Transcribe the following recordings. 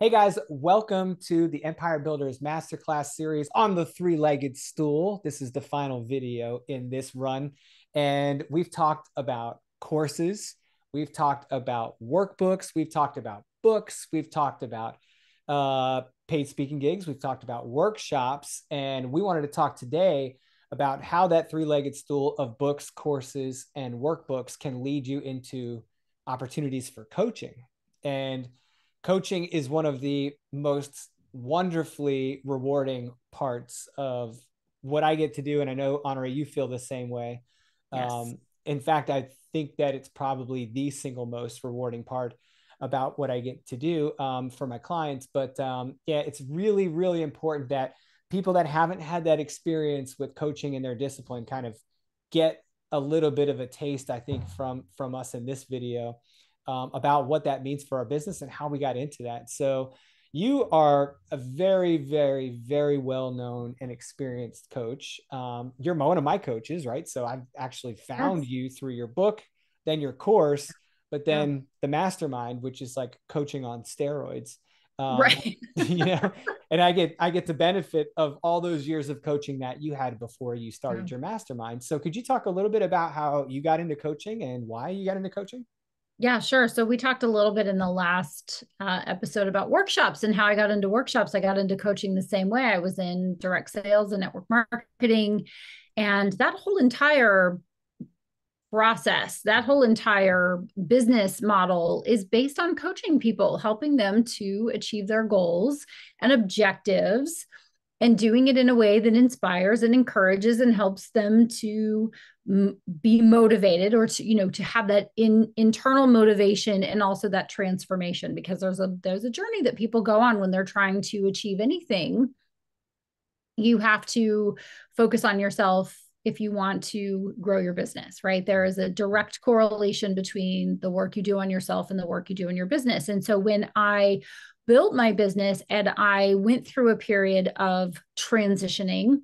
Hey guys, welcome to the Empire Builders Masterclass series on the three-legged stool. This is the final video in this run. And we've talked about courses, we've talked about workbooks, we've talked about books, we've talked about paid speaking gigs, we've talked about workshops, and we wanted to talk today about how that three-legged stool of books, courses, and workbooks can lead you into opportunities for coaching. And coaching is one of the most wonderfully rewarding parts of what I get to do. And I know, Honoree, you feel the same way. Yes. In fact, I think that it's probably the single most rewarding part about what I get to do for my clients. But yeah, it's really, really important that people that haven't had that experience with coaching in their discipline kind of get a little bit of a taste, I think, from us in this video about what that means for our business and how we got into that. So you are a very, very, very well-known and experienced coach. You're one of my coaches, right? So I've actually found Yes. you through your book, then your course, but Yeah. then the mastermind, which is like coaching on steroids. Um, Right. you know, and I get the benefit of all those years of coaching that you had before you Yeah. started your mastermind. So could you talk a little bit about how you got into coaching and why you got into coaching? Yeah, sure. So we talked a little bit in the last episode about workshops and how I got into workshops. I got into coaching the same way. I was in direct sales and network marketing, and that whole entire process, that whole entire business model is based on coaching people, helping them to achieve their goals and objectives and doing it in a way that inspires and encourages and helps them to be motivated or to have that internal motivation and also that transformation, because there's a journey that people go on when they're trying to achieve anything. You have to focus on yourself if you want to grow your business, right? There is a direct correlation between the work you do on yourself and the work you do in your business. And so when I built my business and I went through a period of transitioning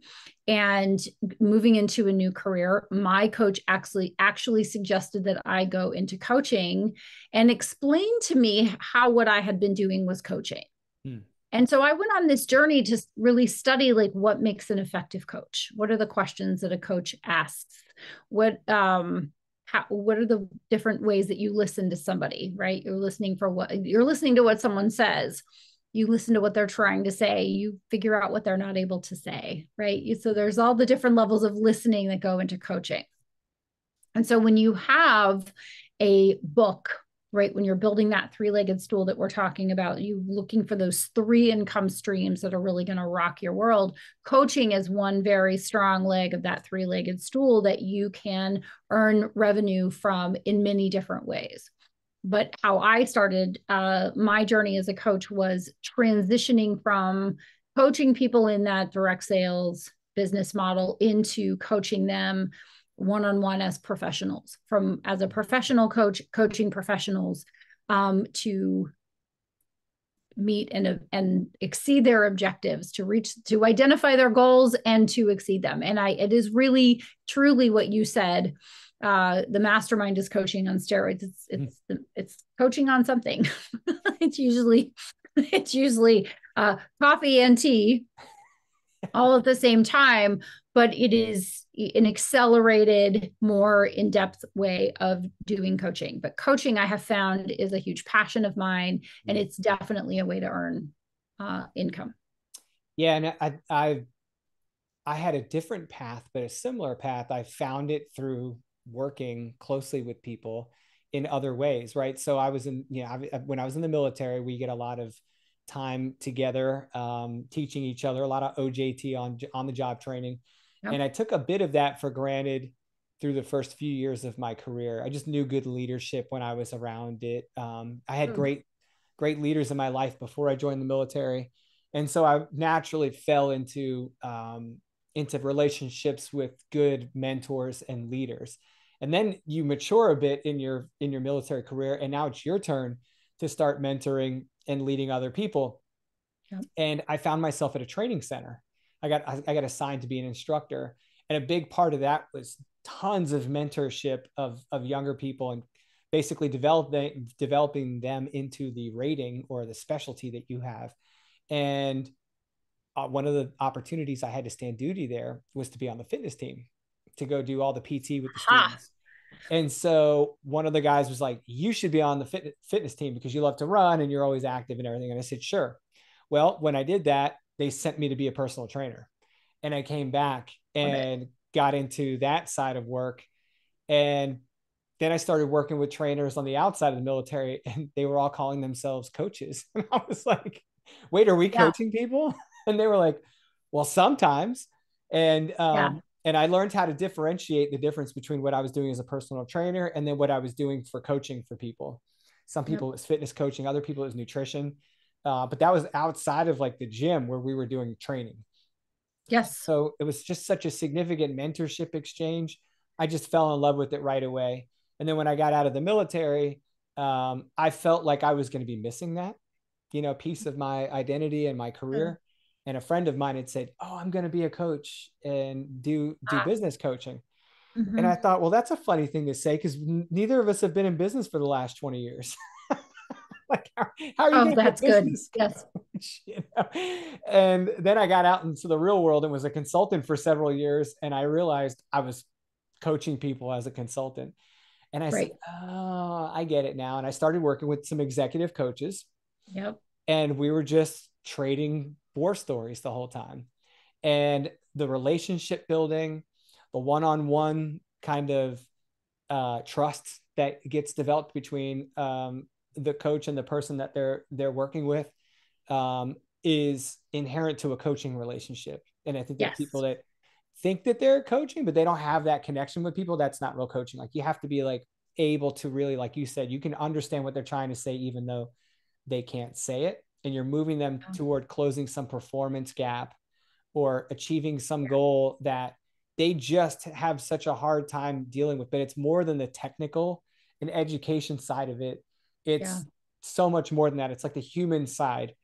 and moving into a new career, my coach actually suggested that I go into coaching and explain to me how what I had been doing was coaching. Hmm. And so I went on this journey to really study like what makes an effective coach. What are the questions that a coach asks? What are the different ways that you listen to somebody, right? You're listening to what someone says. You listen to what they're trying to say. You figure out what they're not able to say, right? So there's all the different levels of listening that go into coaching. And so when you have a book, right, when you're building that three-legged stool that we're talking about, you looking for those three income streams that are really going to rock your world. Coaching is one very strong leg of that three-legged stool that you can earn revenue from in many different ways. But how I started my journey as a coach was transitioning from coaching people in that direct sales business model into coaching them one-on-one as professionals, from as a professional coach coaching professionals to meet and exceed their objectives, to identify their goals and to exceed them. And it is really truly what you said. The mastermind is coaching on steroids. It's coaching on something. it's usually coffee and tea all at the same time, but it is an accelerated, more in-depth way of doing coaching. But coaching, I have found, is a huge passion of mine, and it's definitely a way to earn income. Yeah, and I had a different path, but a similar path. I found it through working closely with people in other ways, right? So I was when I was in the military, we get a lot of time together, teaching each other, a lot of OJT on the job training, Yep. and I took a bit of that for granted through the first few years of my career. I just knew good leadership when I was around it. I had True. great leaders in my life before I joined the military, and so I naturally fell into relationships with good mentors and leaders. And then you mature a bit in your military career, and now it's your turn to start mentoring and leading other people. Yep. And I found myself at a training center. I got assigned to be an instructor, and a big part of that was tons of mentorship of younger people and basically developing them into the rating or the specialty that you have. And one of the opportunities I had to stand duty there was to be on the fitness team to go do all the PT with the Ha. students. And so one of the guys was like, you should be on the fitness team because you love to run and you're always active and everything. And I said, sure. Well, when I did that, they sent me to be a personal trainer. And I came back Love it. and got into that side of work. And then I started working with trainers on the outside of the military, and they were all calling themselves coaches. And I was like, wait, are we Yeah. coaching people? And they were like, well, sometimes. And Yeah. and I learned how to differentiate the difference between what I was doing as a personal trainer and then what I was doing for coaching for people. Some Yep. people it was fitness coaching, other people it was nutrition. But that was outside of like the gym where we were doing training. Yes. So it was just such a significant mentorship exchange. I just fell in love with it right away. And then when I got out of the military, I felt like I was going to be missing that, piece of my identity and my Yeah. career. And a friend of mine had said, "Oh, I'm going to be a coach and do Ah. business coaching." And I Mm-hmm. thought, well, that's a funny thing to say because neither of us have been in business for the last 20 years. Like, how are you Oh, going to be a that's good. business Yes. coach? And then I got out into the real world and was a consultant for several years. And I realized I was coaching people as a consultant. And I said, Right. oh, I get it now. And I started working with some executive coaches, Yep. and we were just trading war stories the whole time. And the relationship building, the one-on-one kind of trust that gets developed between the coach and the person that they're working with um, is inherent to a coaching relationship. And I think that people Yes. that think that they're coaching, but they don't have that connection with people, that's not real coaching. Like you have to be like able to really, like you said, you can understand what they're trying to say, even though they can't say it. And you're moving them toward closing some performance gap or achieving some goal that they just have such a hard time dealing with. But it's more than the technical and education side of it. Yeah. It's so much more than that. It's like the human side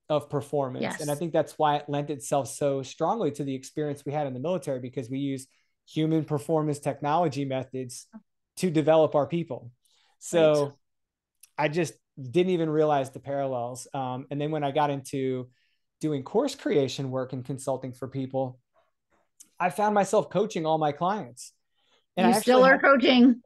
of performance. And I Yes. think that's why it lent itself so strongly to the experience we had in the military, because we use human performance technology methods to develop our people. Right. So I just didn't even realize the parallels. And then when I got into doing course creation work and consulting for people, I found myself coaching all my clients. And You I still actually are had, coaching.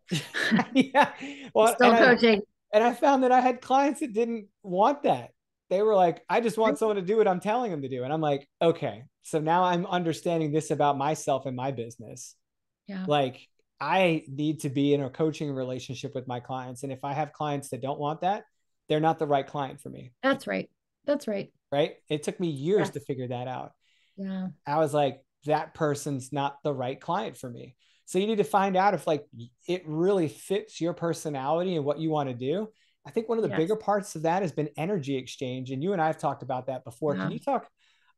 yeah, You're well, still coaching. and I found that I had clients that didn't want that. They were like, I just want someone to do what I'm telling them to do. And I'm like, okay, so now I'm understanding this about myself and my business. Yeah. Like, I need to be in a coaching relationship with my clients. And if I have clients that don't want that, they're not the right client for me. That's right. That's right. Right. It took me years to Yes. figure that out. Yeah. I was like, that person's not the right client for me. So you need to find out if like it really fits your personality and what you want to do. I think one of the bigger Yes. parts of that has been energy exchange. And you and I have talked about that before. Can Yeah. you talk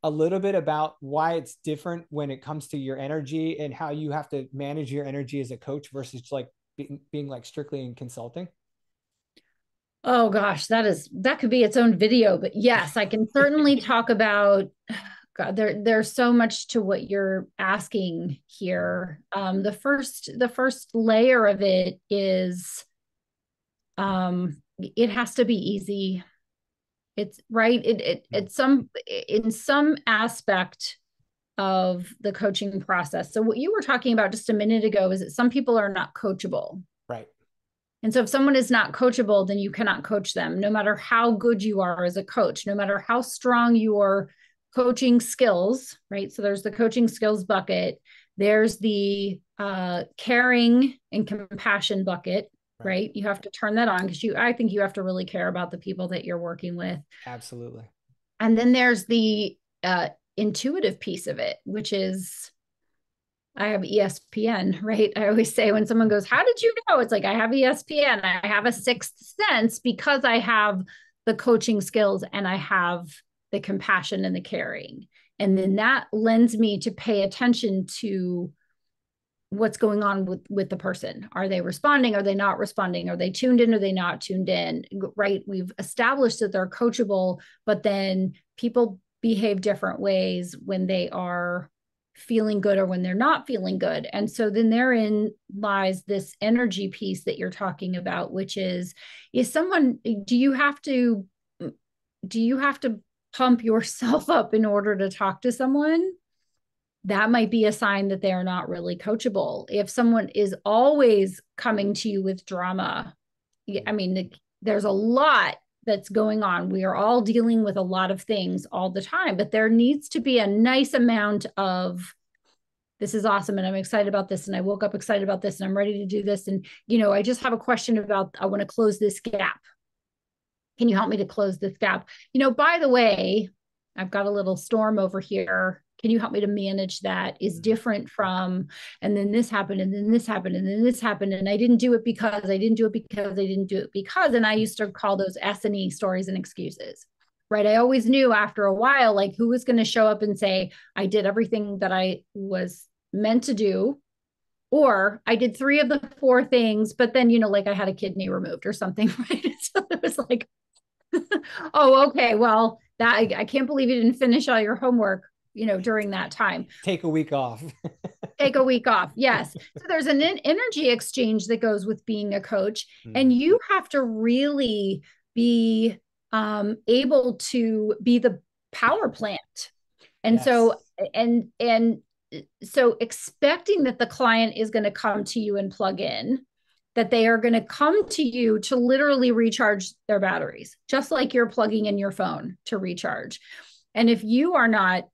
a little bit about why it's different when it comes to your energy and how you have to manage your energy as a coach versus like being like strictly in consulting? Oh gosh, that could be its own video, but yes, I can certainly talk about God, there's so much to what you're asking here. The first layer of it is it has to be easy. It's right. It's some in some aspect of the coaching process. So what you were talking about just a minute ago is that some people are not coachable. Right. And so if someone is not coachable, then you cannot coach them, no matter how good you are as a coach, no matter how strong your coaching skills, right? So there's the coaching skills bucket. There's the caring and compassion bucket, Right. right? You have to turn that on because I think you have to really care about the people that you're working with. Absolutely. And then there's the intuitive piece of it, which is I have ESPN, right? I always say when someone goes, how did you know? It's like, I have ESPN. I have a sixth sense because I have the coaching skills and I have the compassion and the caring. And then that lends me to pay attention to what's going on with the person. Are they responding? Are they not responding? Are they tuned in? Are they not tuned in? Right? We've established that they're coachable, but then people behave different ways when they are feeling good or when they're not feeling good. And so then therein lies this energy piece that you're talking about, which is someone, do you have to pump yourself up in order to talk to someone? That might be a sign that they're not really coachable. If someone is always coming to you with drama, I mean, there's a lot that's going on. We are all dealing with a lot of things all the time, but there needs to be a nice amount of, this is awesome, and I'm excited about this, and I woke up excited about this, and I'm ready to do this, and I just have a question about, I want to close this gap. Can you help me to close this gap? By the way, I've got a little storm over here. Can you help me to manage that? Is different from, and then this happened, and then this happened, and then this happened, and I didn't do it because I didn't do it because I didn't do it because, and I used to call those S&E, stories and excuses, right? I always knew after a while, like, who was going to show up and say, I did everything that I was meant to do, or I did 3 of the 4 things, but then, like I had a kidney removed or something, right? So it was like, oh, okay, well, that I can't believe you didn't finish all your homework, during that time. Take a week off. Take a week off. Yes. So there's an energy exchange that goes with being a coach, and you have to really be able to be the power plant. And so, and so expecting that the client is going to come to you and plug in, that they are going to come to you to literally recharge their batteries, just like you're plugging in your phone to recharge. And if you are not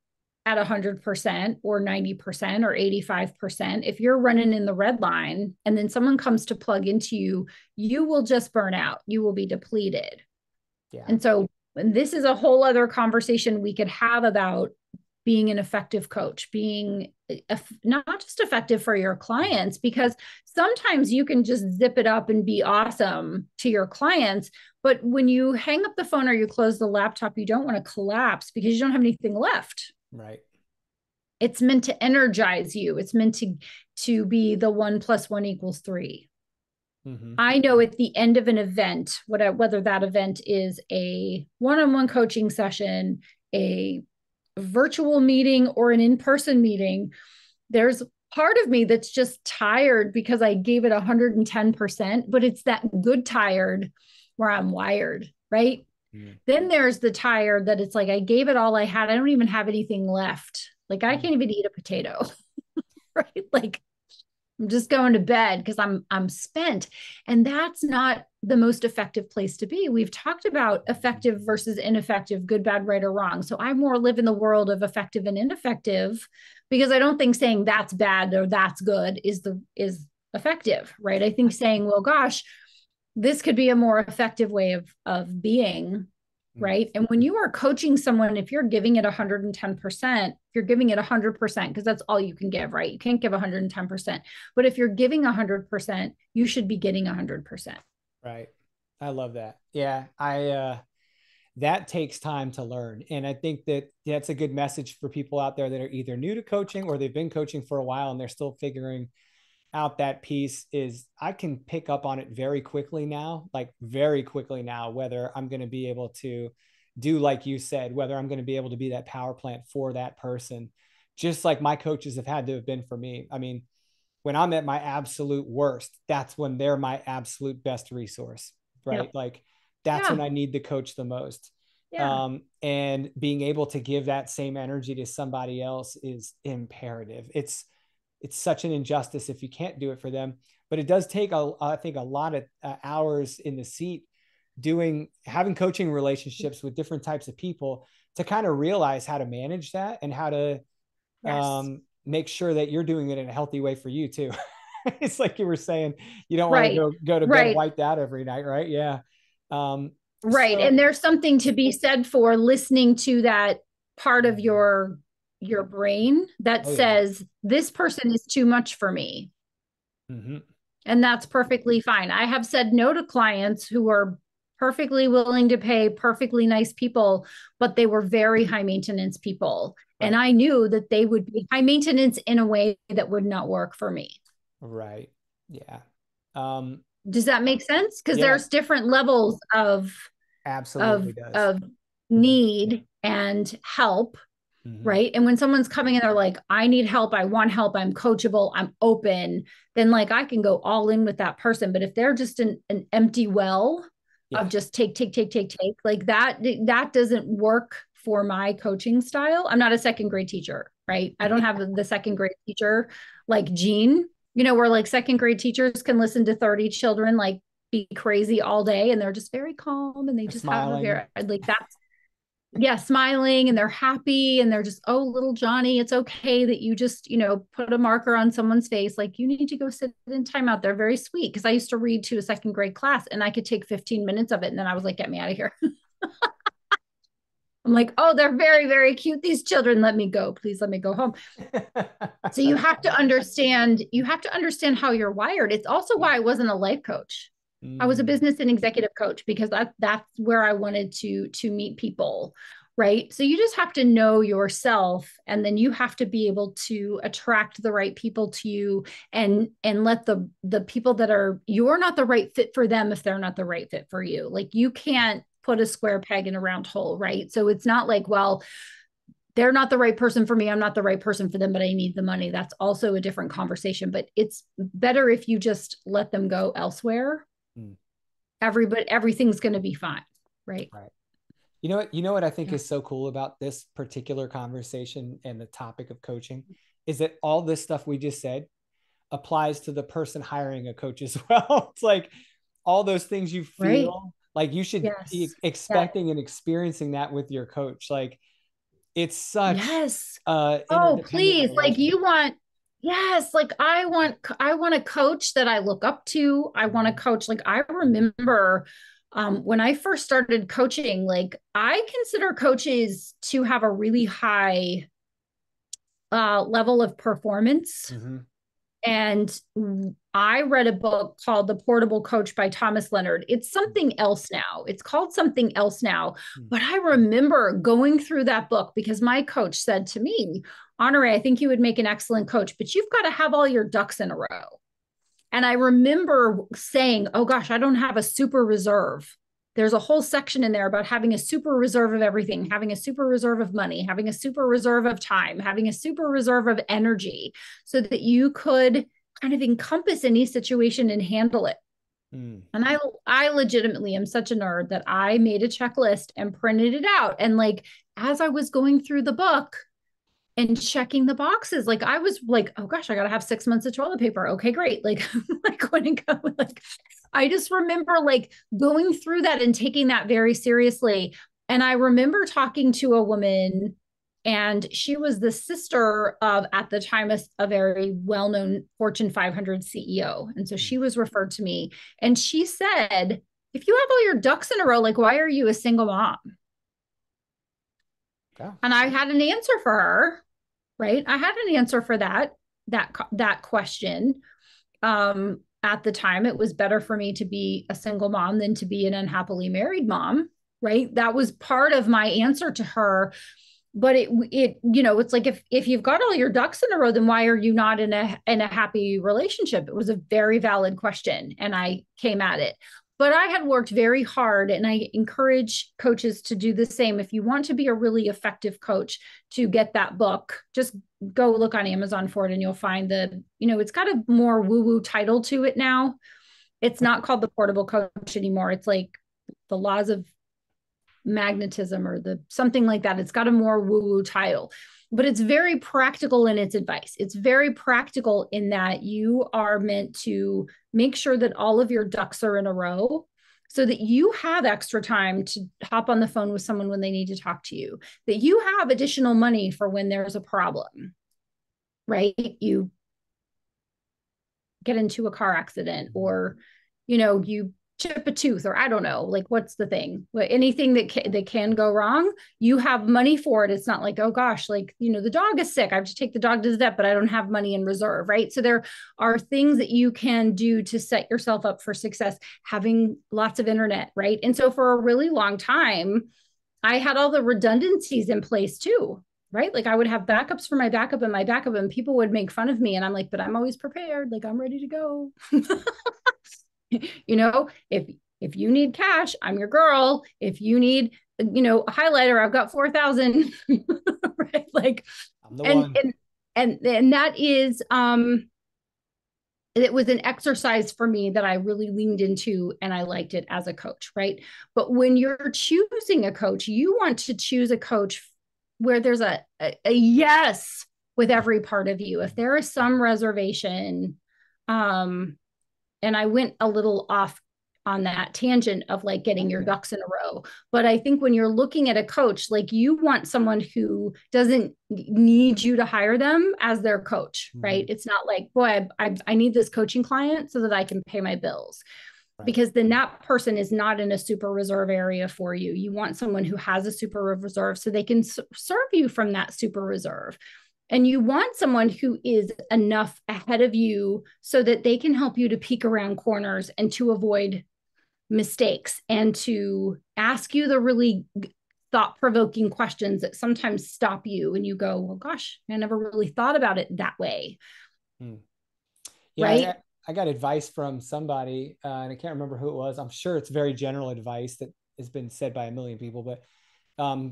at 100% or 90% or 85%, if you're running in the red line and then someone comes to plug into you, you will just burn out. You will be depleted. Yeah. And so this is a whole other conversation we could have about being an effective coach, being not just effective for your clients, because sometimes you can just zip it up and be awesome to your clients. But when you hang up the phone or you close the laptop, you don't want to collapse because you don't have anything left. Right. It's meant to energize you. It's meant to be the 1 + 1 = 3. Mm-hmm. I know at the end of an event, whether that event is a one-on-one coaching session, a virtual meeting, or an in-person meeting, there's part of me that's just tired because I gave it 110%, but it's that good tired where I'm wired, right? Mm. Then there's the tired that it's like, I gave it all I had. I don't even have anything left. Like, I can't even eat a potato, right? Like, I'm just going to bed because I'm spent. And that's not the most effective place to be. We've talked about effective versus ineffective, good, bad, right, or wrong. So I more live in the world of effective and ineffective, because I don't think saying that's bad or that's good is effective, right? I think saying, well, gosh, this could be a more effective way of being, right? And when you are coaching someone, if you're giving it 110%, you're giving it 100%, because that's all you can give, right? You can't give 110%. But if you're giving 100%, you should be getting 100%. Right. I love that. Yeah. That takes time to learn. And I think that's a good message for people out there that are either new to coaching or they've been coaching for a while and they're still figuring out that piece. Is I can pick up on it very quickly now, whether I'm going to be able to do, like you said, whether I'm going to be able to be that power plant for that person, just like my coaches have had to have been for me. I mean, when I'm at my absolute worst, that's when they're my absolute best resource, right? Yep. Like, that's when I need the coach the most. Yeah. And being able to give that same energy to somebody else is imperative. It's such an injustice if you can't do it for them, but it does take I think a lot of hours in the seat having coaching relationships with different types of people to kind of realize how to manage that and how to make sure that you're doing it in a healthy way for you too. It's like you were saying, you don't want to go to bed wiped out every night. Right. Yeah. Right. And there's something to be said for listening to that part of your brain that says, this person is too much for me. Mm-hmm. And that's perfectly fine. I have said no to clients who are perfectly willing to pay, perfectly nice people, but they were very high maintenance people. Right. And I knew that they would be high maintenance in a way that would not work for me. Right. Yeah. Does that make sense? Because there's different levels of absolutely of need and help. Mm-hmm. right? And when someone's coming and they're like, I need help, I want help, I'm coachable, I'm open, then like I can go all in with that person. But if they're just an empty well Yeah. of just take, like that doesn't work for my coaching style. I'm not a second grade teacher, right? I don't have the second grade teacher like gene, where like second grade teachers can listen to 30 children like be crazy all day and they're just very calm and they just have a Smiling. very like that's yeah, smiling and they're happy and they're just, oh, little Johnny, it's okay that you just, put a marker on someone's face. Like you need to go sit in timeout. They're very sweet. Cause I used to read to a second grade class and I could take 15 minutes of it. And then I was like, get me out of here. I'm like, oh, they're very, very cute. These children, let me go. Please let me go home. So you have to understand how you're wired. It's also why I wasn't a life coach. I was a Mm. business and executive coach because that's where I wanted to meet people, right? So you just have to know yourself and then you have to be able to attract the right people to you and let the people that are you're not the right fit for them if they're not the right fit for you. Like you can't put a square peg in a round hole, right? So it's not like, well, they're not the right person for me. I'm not the right person for them, but I need the money. That's also a different conversation. But it's better if you just let them go elsewhere. Mm. Everything's going to be fine. Right. Right. You know what I think Yeah. is so cool about this particular conversation and the topic of coaching is that all this stuff we just said applies to the person hiring a coach as well. It's like all those things you Right. feel like you should be Yes. Yes. expecting and experiencing that with your coach. Like it's such Yes. Oh, interdependent please. Like relationship. you want, yes, like I want a coach that I look up to. I want a coach. Like I remember when I first started coaching, like I consider coaches to have a really high level of performance. Mm-hmm. And I read a book called The Portable Coach by Thomas Leonard. It's something else now. It's called something else now. But I remember going through that book because my coach said to me, Honoree, I think you would make an excellent coach, but you've got to have all your ducks in a row. And I remember saying, oh gosh, I don't have a super reserve. There's a whole section in there about having a super reserve of everything, having a super reserve of money, having a super reserve of time, having a super reserve of energy so that you could kind of encompass any situation and handle it. Mm. And I legitimately am such a nerd that I made a checklist and printed it out. And like as I was going through the book, and checking the boxes. Like I was like, oh gosh, I gotta have 6 months of toilet paper. Okay, great. Like like when it go like I just remember like going through that and taking that very seriously. And I remember talking to a woman and she was the sister of at the time a very well-known Fortune 500 CEO. And so Mm. she was referred to me and she said, if you have all your ducks in a row, like why are you a single mom? Yeah. And I had an answer for her, right? I had an answer for that question. At the time, it was better for me to be a single mom than to be an unhappily married mom, right? That was part of my answer to her. But it's like if you've got all your ducks in a row, then why are you not in a happy relationship? It was a very valid question, and I came at it. But I had worked very hard, and I encourage coaches to do the same. If you want to be a really effective coach, to get that book, just go look on Amazon for it, and you'll find it's got a more woo-woo title to it now. It's not called the Portable Coach anymore. It's like the laws of magnetism or the something like that. It's got a more woo-woo title, but it's very practical in its advice. It's very practical in that you are meant to make sure that all of your ducks are in a row so that you have extra time to hop on the phone with someone when they need to talk to you, that you have additional money for when there's a problem, right? You get into a car accident or you chip a tooth or I don't know, like what's the thing, anything that can go wrong, you have money for it. It's not like, oh gosh, like the dog is sick, I have to take the dog to the vet, but I don't have money in reserve, right? So there are things that you can do to set yourself up for success, having lots of internet, right? And so for a really long time I had all the redundancies in place too, right? Like I would have backups for my backup and my backup, and people would make fun of me. And I'm like, but I'm always prepared. Like I'm ready to go. If you need cash, I'm your girl. If you need a highlighter, I've got 4,000, right? Like, I'm the and, one. and that is, it was an exercise for me that I really leaned into and I liked it as a coach, right? But when you're choosing a coach, you want to choose a coach where there's a yes with every part of you. If there is some reservation, and I went a little off on that tangent of like getting your ducks in a row. But I think when you're looking at a coach, like you want someone who doesn't need you to hire them as their coach, right? It's not like, boy, I need this coaching client so that I can pay my bills. Right. Because then that person is not in a super reserve area for you. You want someone who has a super reserve so they can serve you from that super reserve. And you want someone who is enough ahead of you so that they can help you to peek around corners and to avoid mistakes and to ask you the really thought-provoking questions that sometimes stop you and you go, well, gosh, I never really thought about it that way. Yeah, right? I got advice from somebody, and I can't remember who it was. I'm sure it's very general advice that has been said by a million people, but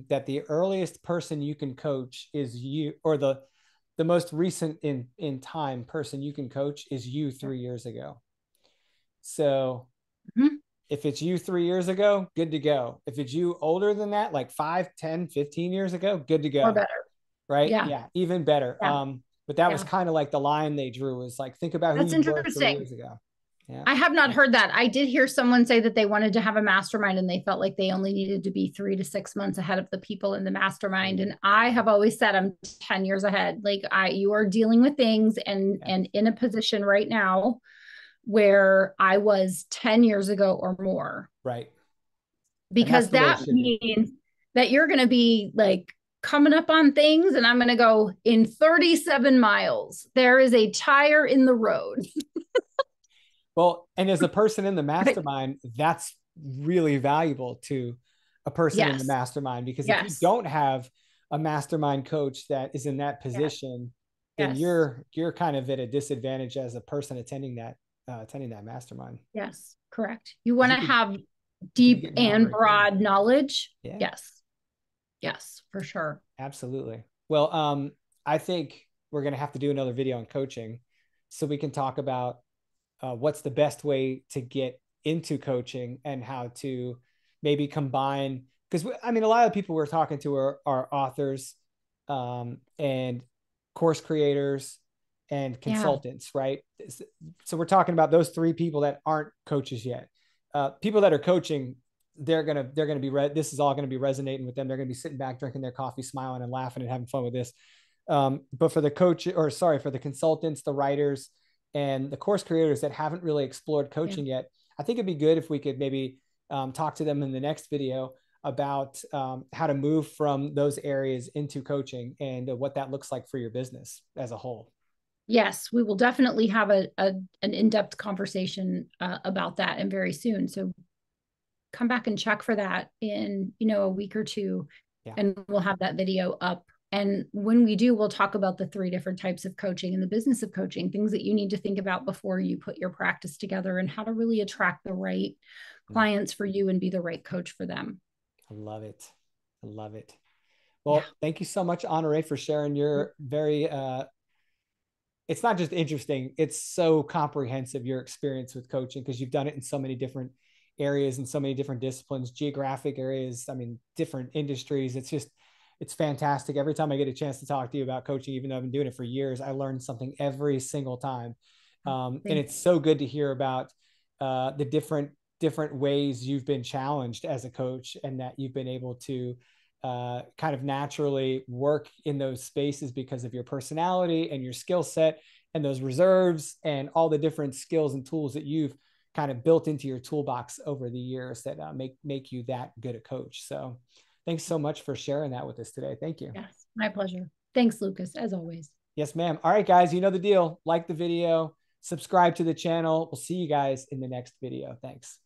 that the earliest person you can coach is you, or the most recent in time person you can coach is you 3 years ago. So if it's you 3 years ago, good to go. If it's you older than that, like 5, 10, 15 years ago, good to Or go. better. Right? Yeah. Yeah, even better. Yeah. But that was Yeah. kind of like the line they drew, was like, think about who That's you were three interesting. years ago. Yeah. I have not heard that. I did hear someone say that they wanted to have a mastermind and they felt like they only needed to be 3 to 6 months ahead of the people in the mastermind. And I have always said I'm 10 years ahead. Like you are dealing with things and in a position right now where I was 10 years ago or more. Right. And that's Because the way it that should be. means that you're going to be like coming up on things and I'm going to go in 37 miles. There is a tire in the road. Well, and as a person in the Right. mastermind, that's really valuable to a person in the Yes. mastermind, because if you Yes. don't have a mastermind coach that is in that Yes. position, then Yes. you're kind of at a disadvantage as a person attending that mastermind. Yes. Correct. You Because want to have you could be deep getting out and very quickly. broad knowledge. Yeah. Yes. Yes, for sure. Absolutely. Well, I think we're going to have to do another video on coaching so we can talk about what's the best way to get into coaching and how to maybe combine. Because I mean, a lot of people we're talking to are authors, and course creators and Yeah. consultants, right? So we're talking about those three people that aren't coaches yet. People that are coaching, they're gonna be this is all gonna be resonating with them. They're gonna be sitting back, drinking their coffee, smiling and laughing and having fun with this. But for the coach, or sorry, for the consultants, the writers, and the course creators that haven't really explored Yeah. coaching yet, I think it'd be good if we could maybe talk to them in the next video about how to move from those areas into coaching and what that looks like for your business as a whole. Yes, we will definitely have an in-depth conversation about that and very soon. So come back and check for that in, a week or two, Yeah. and we'll have that video up. And when we do, we'll talk about the 3 different types of coaching and the business of coaching, things that you need to think about before you put your practice together and how to really attract the right clients for you and be the right coach for them. I love it. I love it. Yeah. Well, thank you so much, Honoree, for sharing your very it's not just interesting, it's so comprehensive, your experience with coaching, because you've done it in so many different areas and so many different disciplines, geographic areas, I mean, different industries. It's fantastic. Every time I get a chance to talk to you about coaching, even though I've been doing it for years, I learn something every single time. And it's so good to hear about the different ways you've been challenged as a coach, and that you've been able to kind of naturally work in those spaces because of your personality and your skill set and those reserves and all the different skills and tools that you've kind of built into your toolbox over the years that make you that good a coach. So thanks so much for sharing that with us today. Thank you. Yes, my pleasure. Thanks, Lucas, as always. Yes, ma'am. All right, guys, you know the deal. Like the video, subscribe to the channel. We'll see you guys in the next video. Thanks.